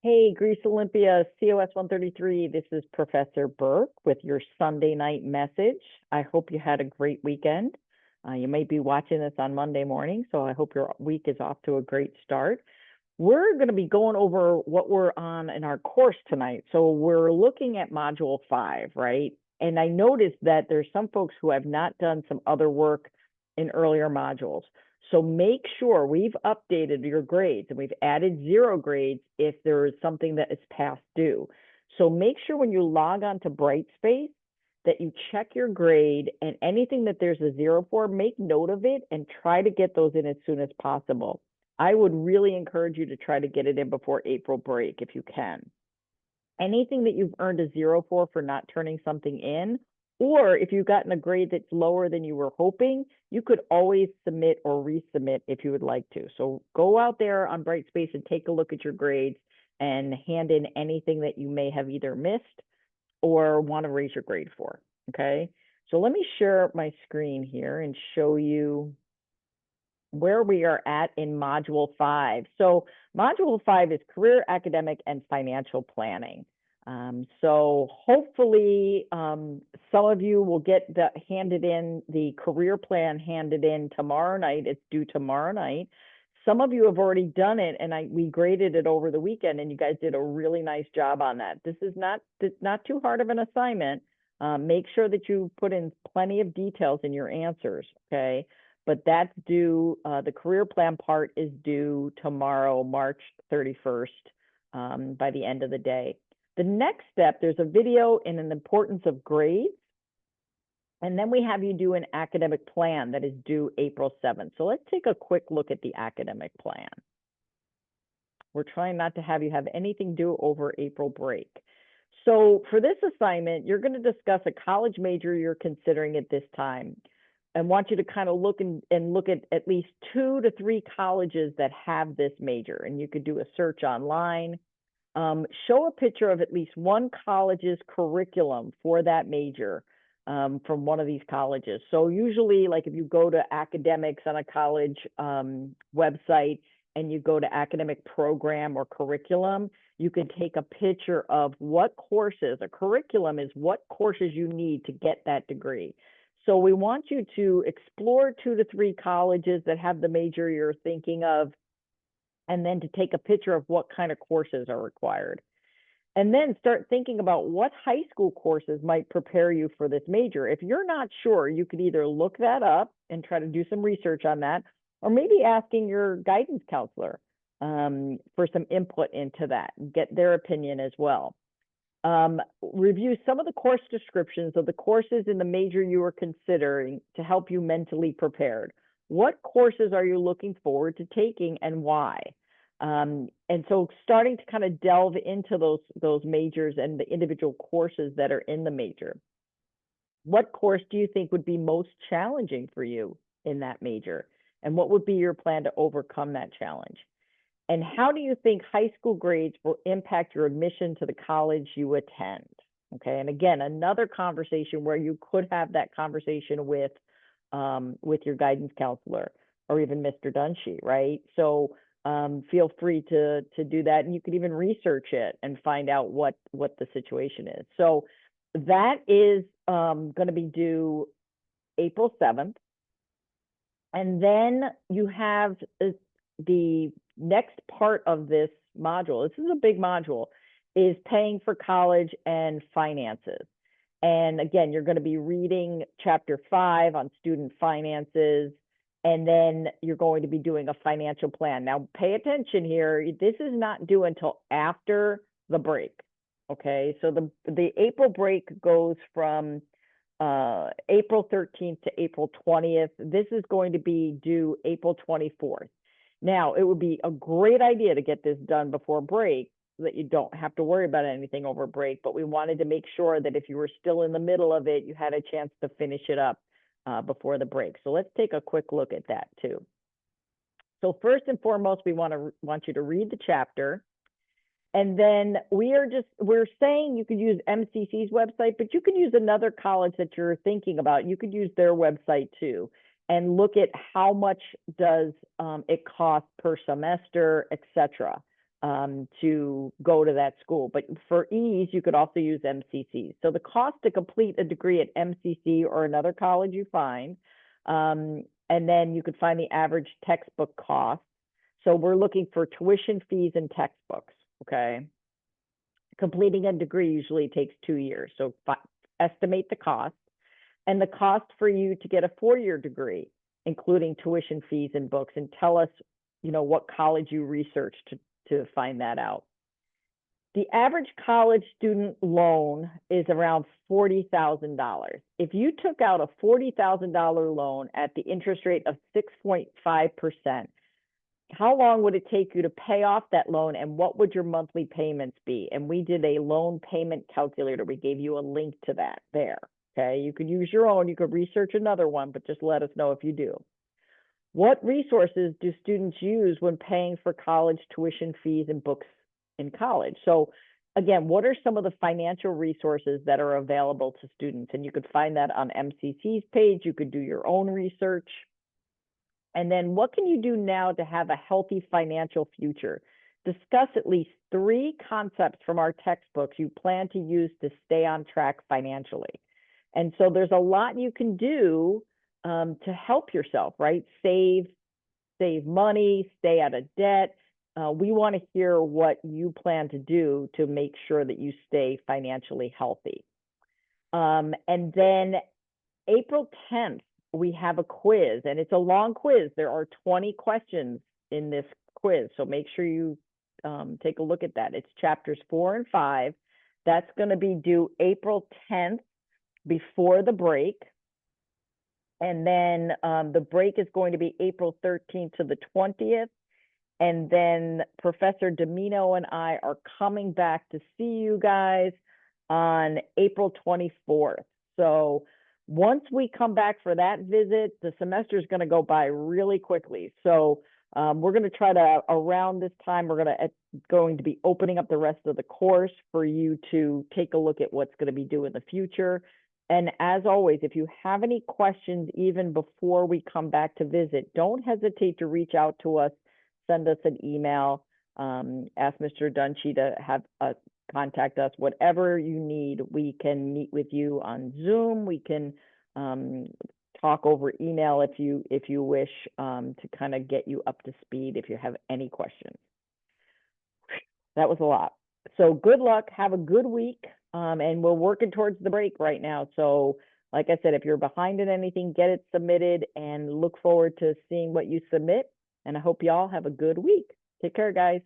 Hey, Greece Olympia, COS 133. This is Professor Burke with your Sunday night message. I hope you had a great weekend. You may be watching this on Monday morning, so I hope your week is off to a great start. We're going to be going over what we're on in our course tonight. So we're looking at Module 5, right? And I noticed that there's some folks who have not done some other work in earlier modules. So make sure we've updated your grades and we've added 0 grades if there is something that is past due. So make sure when you log on to Brightspace that you check your grade, and anything that there's a 0 for, make note of it and try to get those in as soon as possible. I would really encourage you to try to get it in before April break if you can. Anything that you've earned a 0 for not turning something in, or if you've gotten a grade that's lower than you were hoping, you could always submit or resubmit if you would like to. So go out there on Brightspace and take a look at your grades and hand in anything that you may have either missed or want to raise your grade for, okay? So let me share my screen here and show you where we are at in Module 5. So Module 5 is Career, Academic, and Financial Planning. So hopefully some of you will get the career plan handed in tomorrow night. It's due tomorrow night. Some of you have already done it, and we graded it over the weekend, and you guys did a really nice job on that. This is not too hard of an assignment. Make sure that you put in plenty of details in your answers, okay? But that's due, the career plan part is due tomorrow, March 31st, by the end of the day. The next step, there's a video in an importance of grades, and then we have you do an academic plan that is due April 7th. So let's take a quick look at the academic plan. We're trying not to have you have anything due over April break. So for this assignment, you're going to discuss a college major you're considering at this time. I want you to kind of look at least 2 to 3 colleges that have this major, and you could do a search online. Show a picture of at least one college's curriculum for that major from one of these colleges. So usually, like if you go to academics on a college website and you go to academic program or curriculum, you can take a picture of what courses, a curriculum is what courses you need to get that degree. So we want you to explore 2 to 3 colleges that have the major you're thinking of, and then to take a picture of what kind of courses are required. And then start thinking about what high school courses might prepare you for this major. If you're not sure, you could either look that up and try to do some research on that, or maybe asking your guidance counselor for some input into that, get their opinion as well. Review some of the course descriptions of the courses in the major you are considering to help you mentally prepared. What courses are you looking forward to taking and why? And so starting to kind of delve into those majors and the individual courses that are in the major. What course do you think would be most challenging for you in that major? And what would be your plan to overcome that challenge? And how do you think high school grades will impact your admission to the college you attend? Okay, and again, another conversation where you could have that conversation with your guidance counselor or even Mr. Dunshee, right? So feel free to do that, and you could even research it and find out what the situation is. So that is going to be due April 7th. And then you have the next part of this module, this is a big module, is paying for college and finances. And again, you're going to be reading chapter 5 on student finances, and then you're going to be doing a financial plan. Now, pay attention here. This is not due until after the break, okay? So the April break goes from April 13th to April 20th. This is going to be due April 24th. Now, it would be a great idea to get this done before break so that you don't have to worry about anything over break, but we wanted to make sure that if you were still in the middle of it, you had a chance to finish it up before the break. So let's take a quick look at that too. So first and foremost, we want you to read the chapter. And then we're saying you could use MCC's website, but you can use another college that you're thinking about. You could use their website too, and look at how much does it cost per semester, etc. to go to that school. But for ease, you could also use MCC. So the cost to complete a degree at MCC or another college you find, and then you could find the average textbook cost. So we're looking for tuition fees and textbooks, okay? Completing a degree usually takes 2 years. So estimate the cost and the cost for you to get a 4-year degree, including tuition fees and books, and tell us, what college you researched to find that out. The average college student loan is around $40,000. If you took out a $40,000 loan at the interest rate of 6.5%, how long would it take you to pay off that loan, and what would your monthly payments be? And we did a loan payment calculator. We gave you a link to that there. Okay, you could use your own. You could research another one, but just let us know if you do. What resources do students use when paying for college tuition fees and books in college? So again, what are some of the financial resources that are available to students? And you could find that on MCC's page. You could do your own research. And then what can you do now to have a healthy financial future? Discuss at least 3 concepts from our textbooks you plan to use to stay on track financially. And so there's a lot you can do to help yourself, right? Save money, stay out of debt. We want to hear what you plan to do to make sure that you stay financially healthy. And then April 10th, we have a quiz, and it's a long quiz. There are 20 questions in this quiz, so make sure you take a look at that. It's chapters 4 and 5. That's going to be due April 10th before the break. And then the break is going to be April 13th to the 20th. And then Professor Domino and I are coming back to see you guys on April 24th. So once we come back for that visit, the semester is going to go by really quickly. So we're going to try to, around this time, we're going to be opening up the rest of the course for you to take a look at what's going to be due in the future. And as always, if you have any questions, even before we come back to visit, don't hesitate to reach out to us, send us an email, ask Mr. Dunshee to have contact us, whatever you need. We can meet with you on Zoom. We can talk over email if you wish, to kind of get you up to speed if you have any questions. That was a lot. So good luck. Have a good week. And we're working towards the break right now. So like I said, if you're behind in anything, get it submitted, and look forward to seeing what you submit. And I hope y'all have a good week. Take care, guys.